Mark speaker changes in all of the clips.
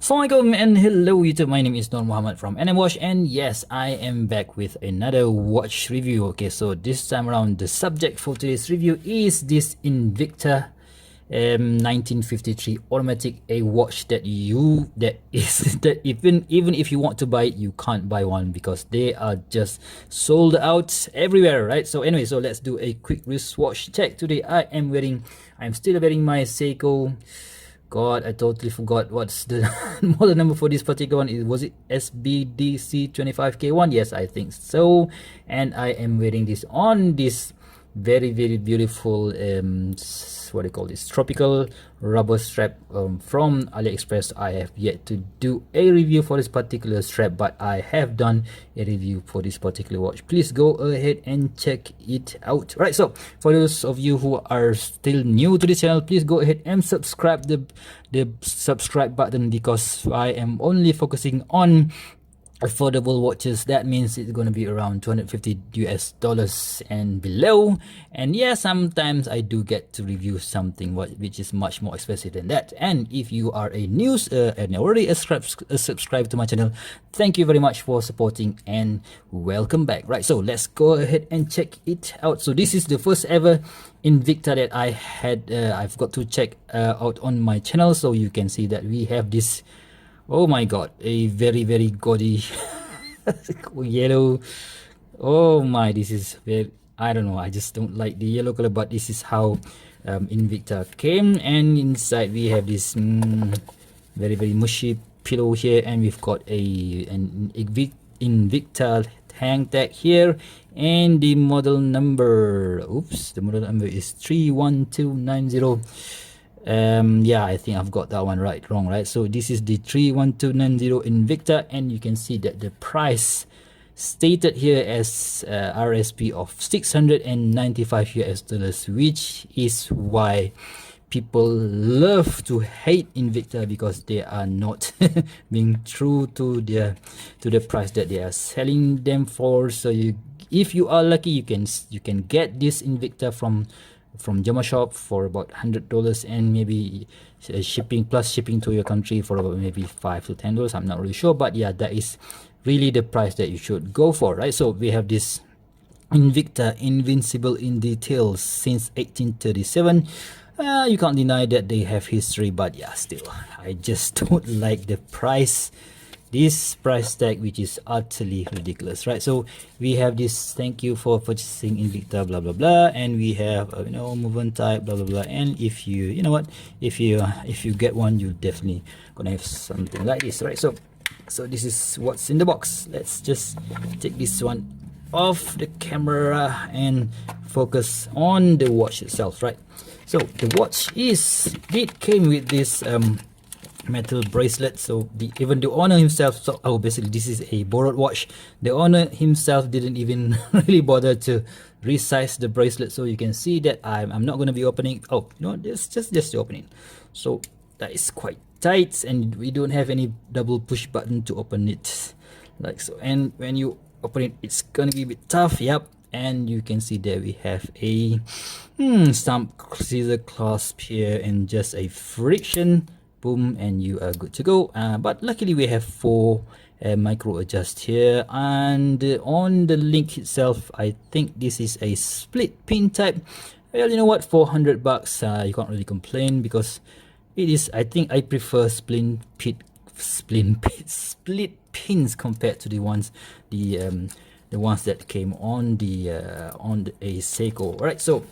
Speaker 1: Assalamualaikum and hello YouTube, my name is Nur Muhammad from NMWatch, and yes, I am back with another watch review. Okay, so this time around the subject for today's review is this Invicta 1953 automatic, a watch that even if you want to buy it, you can't buy one because they are just sold out everywhere, right? So anyway, so let's do a quick wristwatch check. Today I'm still wearing my Seiko. God, I totally forgot what's the model number for this particular one. Was it SBDC25K1? Yes, I think so. And I am wearing this on this very beautiful what do you call this, tropical rubber strap from AliExpress. I have yet to do a review for this particular strap, but I have done a review for this particular watch. Please go ahead and check it out. Right, so for those of you who are still new to this channel, please go ahead and subscribe, the subscribe button, because I am only focusing on affordable watches. That means it's going to be around $250 and below. And yeah, sometimes I do get to review something which is much more expensive than that. And if you are a news and already subscribe to my channel, thank you very much for supporting and welcome back. Right, so let's go ahead and check it out. So this is the first ever Invicta that I've got to check out on my channel. So you can see that we have this, oh my god, a very gaudy yellow. Oh my, this is very, I don't know, I just don't like the yellow color, but this is how Invicta came. And inside we have this very mushy pillow here, and we've got an Invicta hang tag here, and the model number, the model number is 31290. Yeah, I think I've got that one wrong, right? So this is the 31290 Invicta, and you can see that the price stated here as RSP of $695, which is why people love to hate Invicta, because they are not being true to the price that they are selling them for. So if you are lucky, you can get this Invicta from Jama Shop for about $100, and maybe shipping to your country for about maybe $5 to $10. I'm not really sure, but yeah, that is really the price that you should go for, right? So we have this Invicta, invincible in details since 1837. You can't deny that they have history, but yeah, still, I just don't like the price. This price tag, which is utterly ridiculous, right? So we have this, thank you for purchasing Invicta, blah blah blah, and we have movement type, blah blah blah. And if you if you get one, you definitely gonna have something like this, right? So this is what's in the box. Let's just take this one off the camera and focus on the watch itself, right? So the watch came with this metal bracelet. So even the owner himself, basically this is a borrowed watch. The owner himself didn't even really bother to resize the bracelet, so you can see that I'm not going to be opening. Oh no, it's just the opening. So that is quite tight, and we don't have any double push button to open it like so. And when you open it, it's gonna be a bit tough. Yep. And you can see there we have a stump scissor clasp here, and just a friction, boom, and you are good to go. But luckily we have 4 micro adjust here, and on the link itself, I think this is a split pin type. Well, you know what, for $100 you can't really complain, because it is, I think I prefer split pins compared to the ones that came on a Seiko. All right, so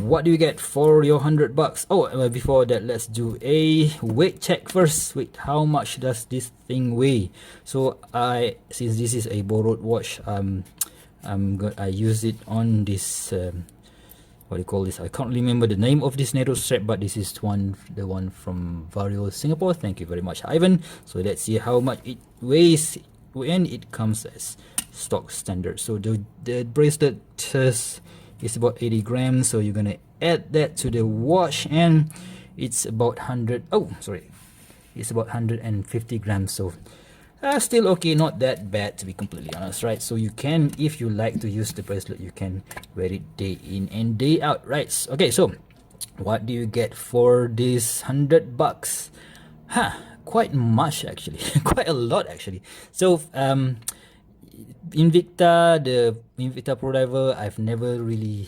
Speaker 1: what do you get for your $100? Oh, before that, let's do a weight check first. Wait, how much does this thing weigh? So since this is a borrowed watch, I use it on this what do you call this? I can't remember the name of this narrow strap, but this is the one from Vario Singapore. Thank you very much, Ivan. So let's see how much it weighs when it comes as stock standard. So the bracelet is about 80 grams, so you're gonna add that to the watch, and it's about it's about 150 grams. So still okay, not that bad, to be completely honest, right? So you can, if you like to use the bracelet, you can wear it day in and day out, right? Okay, so what do you get for this $100? quite much actually, quite a lot actually. So Invicta, the Invicta Pro Diver, I've never really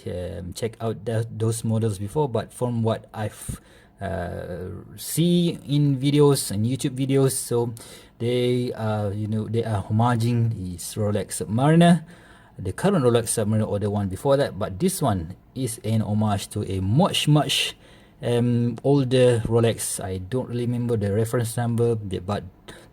Speaker 1: checked out those models before, but from what I've see in videos and YouTube videos, so they are, you know, they are homaging this Rolex Submariner, the current Rolex Submariner or the one before that, but this one is an homage to a much older Rolex. I don't really remember the reference number, but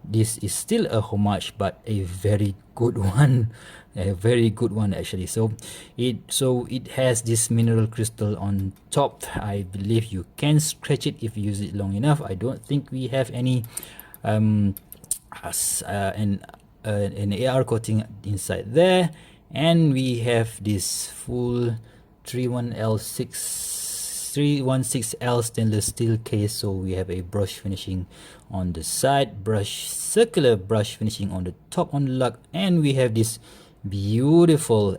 Speaker 1: this is still a homage, but a very good one, a very good one actually. So it has this mineral crystal on top. I believe you can scratch it if you use it long enough. I don't think we have any an AR coating inside there, and we have this full 316L stainless steel case. So we have a brush finishing on the side, circular brush finishing on the top on the lug, and we have this beautiful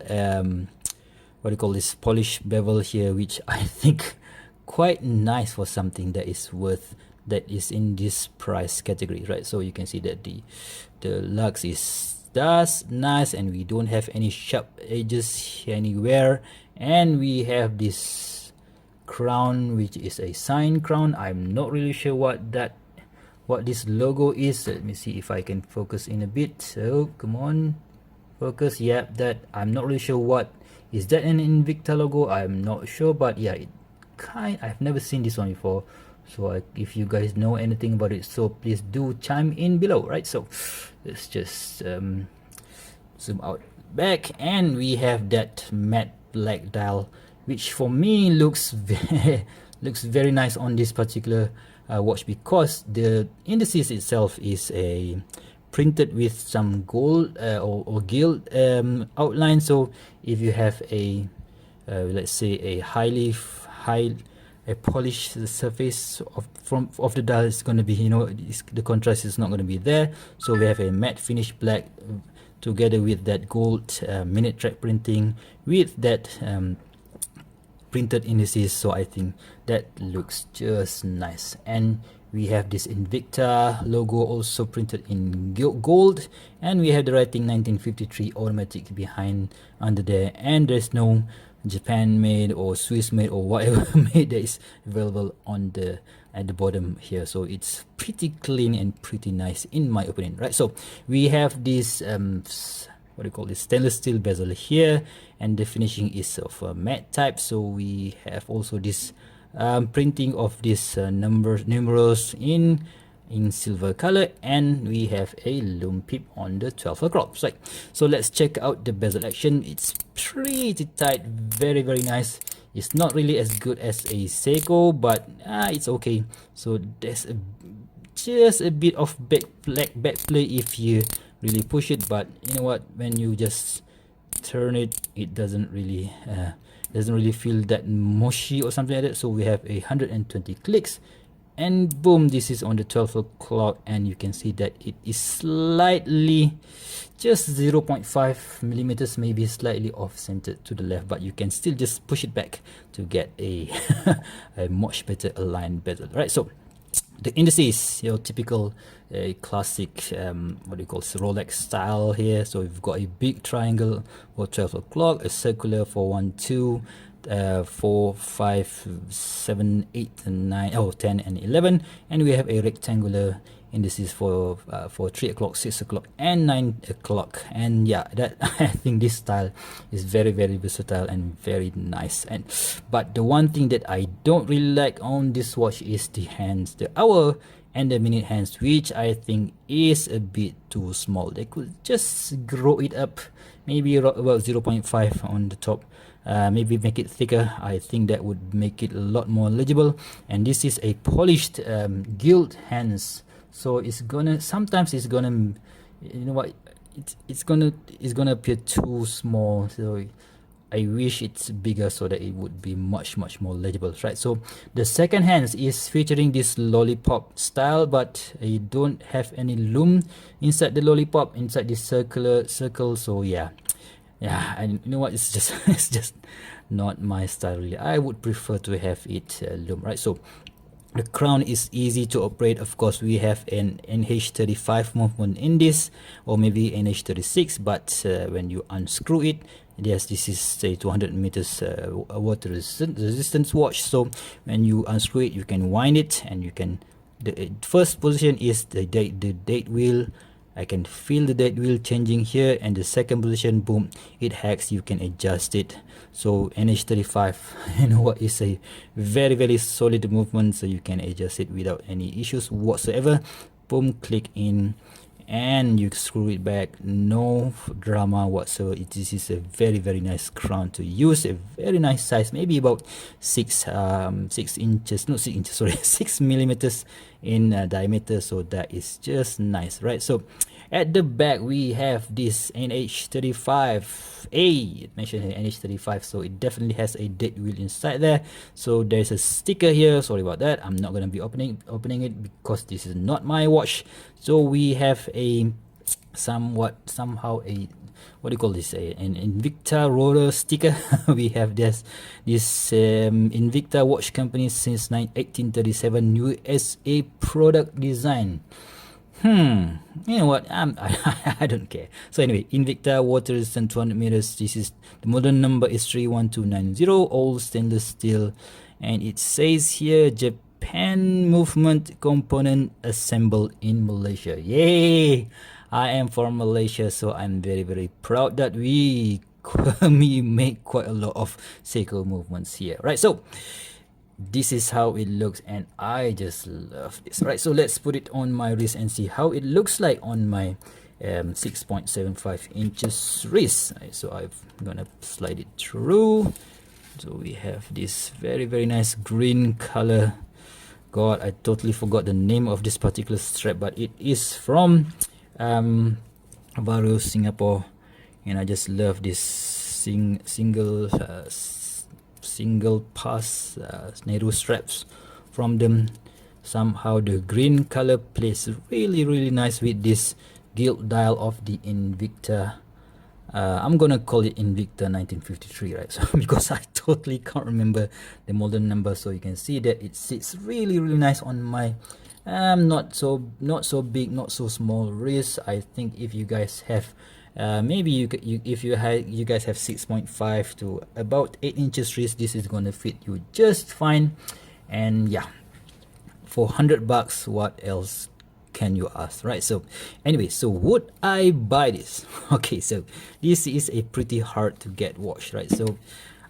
Speaker 1: what do you call this, polished bevel here, which I think quite nice for something that is in this price category, right? So you can see that the lugs is nice, and we don't have any sharp edges anywhere, and we have this crown, which is a sign crown. I'm not really sure what this logo is. Let me see if I can focus in a bit. So come on, focus. Yeah, that I'm not really sure what is that, an Invicta logo. I'm not sure, but yeah, I've never seen this one before. So if you guys know anything about it, so please do chime in below, right? So let's just zoom out back, and we have that matte black dial, which for me looks very nice on this particular watch, because the indices itself is printed with some gold or gilt outline. So if you have a let's say a a polished surface of the dial, is going to be, you know, the contrast is not going to be there. So we have a matte finish black together with that gold minute track printing with that printed indices. So I think that looks just nice. And we have this Invicta logo also printed in gold, and we have the writing 1953 automatic behind under there, and there's no Japan made or Swiss made or whatever made that is available on at the bottom here. So it's pretty clean and pretty nice in my opinion, right? So we have this what do you call this, stainless steel bezel here, and the finishing is of a matte type. So we have also this printing of this numerals in silver color, and we have a Lume pip on the 12 o'clock. Right, so let's check out the bezel action. It's pretty tight, very nice. It's not really as good as a Seiko, but it's okay. So there's just a bit of back play if you really push it, but you know what, when you just turn it, it doesn't really feel that mushy or something like that. So we have 120 clicks, and boom, this is on the 12 o'clock, and you can see that it is slightly, just 0.5 millimeters, maybe slightly off centered to the left, but you can still just push it back to get a much better aligned bezel, right? So the indices, your typical classic what do you call, Rolex style here. So we've got a big triangle for 12 o'clock, a circular for 1, 2, 4, 5, 7, 8 and 9, 10 and 11, and we have a rectangular indices for 3 o'clock, 6 o'clock and 9 o'clock. And yeah, that I think this style is very versatile and very nice. But the one thing that I don't really like on this watch is the hands, the hour and the minute hands, which I think is a bit too small. They could just grow it up, maybe about 0.5 on the top, maybe make it thicker. I think that would make it a lot more legible. And this is a polished gilt hands, so it's gonna, sometimes it's gonna, you know what, it's gonna appear too small. So I wish it's bigger so that it would be much more legible, right? So the second hands is featuring this lollipop style, but you don't have any lume inside the lollipop, inside this circle. So yeah, and you know what, it's just it's just not my style really. I would prefer to have it lume, right? So The crown is easy to operate. Of course, we have an NH35 movement in this, or maybe NH36, but when you unscrew it, yes, this is say 200 meters water resistance watch. So when you unscrew it, you can wind it, and you can, the first position is the date wheel. I can feel the date wheel changing here, and the second position, boom, it hacks. You can adjust it. So NH35, you know what, is a very solid movement, so you can adjust it without any issues whatsoever. Boom, click in, and you screw it back, no drama whatsoever. This is a very nice crown to use, a very nice size, maybe about 6 inches, not 6 inches, sorry, 6 millimeters in diameter. So that is just nice, right? So at the back we have this NH35A. It mentioned here NH35, so it definitely has a date wheel inside there. So there's a sticker here, sorry about that, I'm not going to be opening it because this is not my watch. So we have a somehow a, what do you call this, an Invicta roller sticker. We have this Invicta watch company since 1837, USA product design. You know what, I don't care. So anyway, Invicta water resistant 200 meters. This is, the model number is 31290, all stainless steel, and it says here Japan movement component assembled in Malaysia. Yay! I am from Malaysia, so I'm very proud that we make quite a lot of Seiko movements here, right? So this is how it looks, and I just love this, right? So let's put it on my wrist and see how it looks like on my 6.75 inches wrist, right? So I'm gonna slide it through. So we have this very nice green color. God, I totally forgot the name of this particular strap, but it is from Vario, Singapore, and I just love this single pass Nehru straps from them. Somehow the green color plays really nice with this gilt dial of the Invicta. I'm gonna call it Invicta 1953, right? So because I totally can't remember the model number, so you can see that it sits really nice on my not so big, not so small wrist. I think if you guys have maybe if you guys have 6.5 to about 8 inches wrist, this is gonna fit you just fine. And yeah, for $100, what else can you ask, right? So anyway, so would I buy this? Okay, so this is a pretty hard to get watch, right? So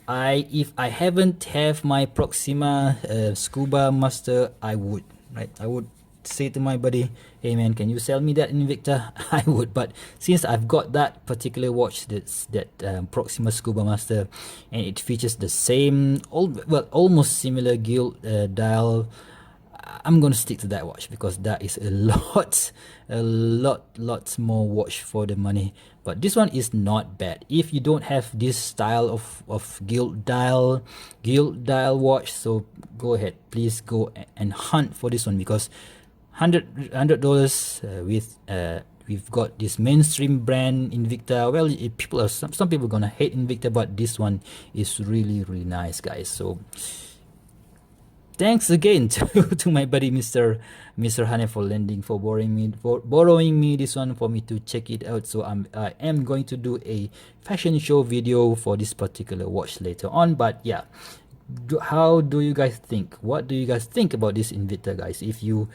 Speaker 1: if I haven't have my Proxima Scuba Master, I would, right? I would say to my buddy, hey man, can you sell me that Invicta? I would. But since I've got that particular watch, that Proxima Scuba Master, and it features the same almost similar gilt dial, I'm gonna stick to that watch because that is a lot more watch for the money. But this one is not bad. If you don't have this style of gilt dial watch, so go ahead, please go and hunt for this one, because $100 with we've got this mainstream brand Invicta. Well, some people are gonna hate Invicta, but this one is really nice, guys. So thanks again to my buddy Mr. Hane for borrowing me this one for me to check it out. So I am going to do a fashion show video for this particular watch later on. But yeah, how do you guys think? What do you guys think about this Invicta, guys? If you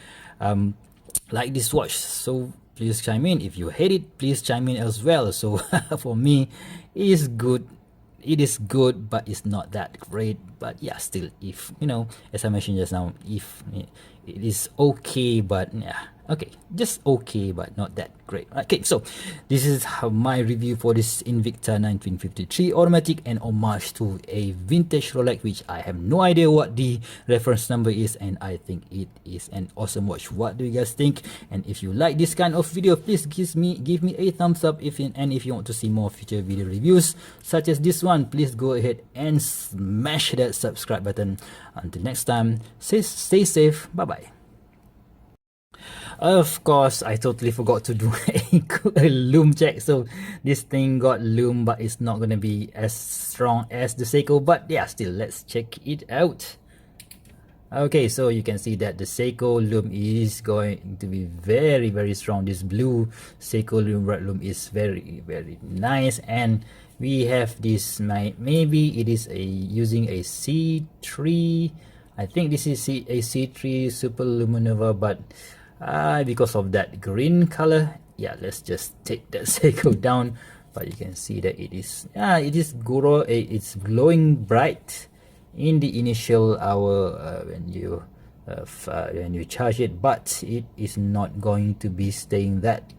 Speaker 1: like this watch, so please chime in. If you hate it, please chime in as well. So for me, it is good. It is good, but it's not that great. But yeah, still, if you know, as I mentioned just now, if it is okay, but yeah, okay, just okay, but not that great. Okay, so this is my review for this Invicta 1953 automatic, and homage to a vintage Rolex, which I have no idea what the reference number is, and I think it is an awesome watch. What do you guys think? And if you like this kind of video, please give me a thumbs up. If you want to see more future video reviews such as this one, please go ahead and smash that subscribe button. Until next time, stay safe. Bye bye. Of course, I totally forgot to do a Lume check. So this thing got Lume, but it's not gonna be as strong as the Seiko. But yeah, still, let's check it out. Okay, so you can see that the Seiko Lume is going to be very strong. This blue Seiko Lume red Lume is very nice, and we have this, maybe it is using a C3. I think this is a C3 Super Luminova, but because of that green color, yeah, let's just take that Seiko down. But you can see that it is it's glowing bright in the initial hour when you charge it, but it is not going to be staying that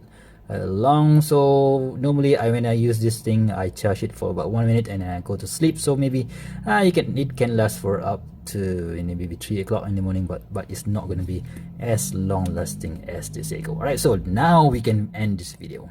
Speaker 1: long. So normally when I use this thing, I charge it for about 1 minute and then I go to sleep. So maybe it can last for up to maybe 3 o'clock in the morning, but it's not going to be as long lasting as the Seiko. Alright, so now we can end this video.